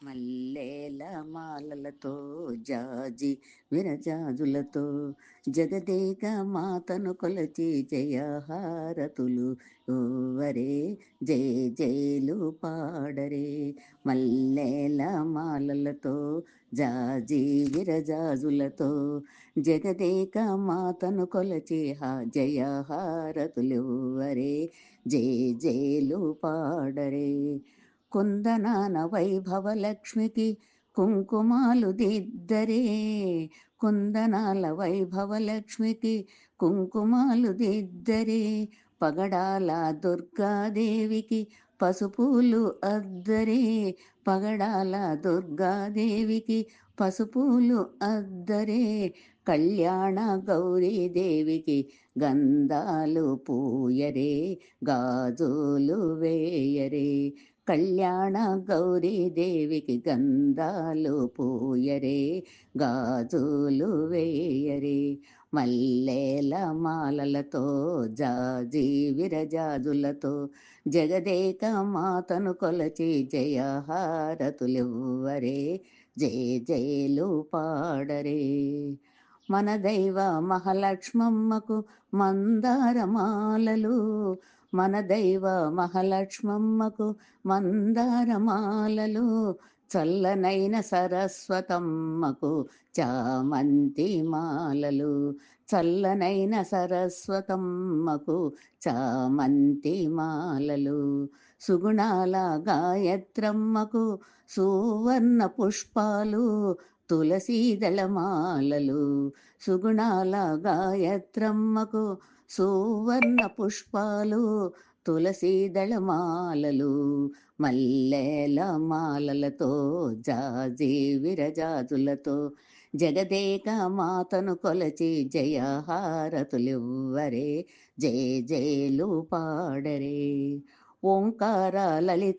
మల్లేల మాలలతో జాజి విరజాజులతో జగదేక మాతను కొలచి జయహారతులు ఓవరే జయ జయలు పాడరే. మల్లేల మాలలతో జాజి విరజాజులతో జగదేక మాతను కొలచి జయహారతులు ఓవరే జయ జయలు పాడరే. కుందనాన వైభవలక్ష్మికి కుంకుమాలు దిద్దరే. కుందనాల వైభవలక్ష్మికి కుంకుమాలు దిద్దరే. పగడాల దుర్గాదేవికి పసుపులు అద్దరే. పగడాల దుర్గాదేవికి పసుపులు అద్దరే. కళ్యాణ గౌరీదేవికి గంధాలు పూయరే. గాజులు వేయరే. కళ్యాణ గౌరీదేవికి గంధాలు పూయరే. గాజులు వేయరే. మల్లేల మాలలతో జాజి విరజాజులతో జగదేక మాతను కొలచి జయహారతులివ్వరే. జయ జయలు పాడరే. మన దైవ మహాలక్ష్మమ్మకు మందారమాలలు. మన దైవ మహాలక్ష్మమ్మకు మందారమాలలు. చల్లనైన సరస్వతమ్మకు చామంతి మాలలు. చల్లనైన సరస్వతమ్మకు చామంతి మాలలు. సుగుణాల గాయత్రమ్మకు సువర్ణ పుష్పాలు. తులసీదళమాలలు. సుగుణాల గాయత్రమ్మకు సువర్ణ పుష్పాలు. తులసీదళమాలలు. మల్లేల మాలలతో జాజి విరజాజులతో జగదేక మాతను కొలచి జయహారతులివ్వరే. జయ జయలు పాడరే. ఓంకార లలిత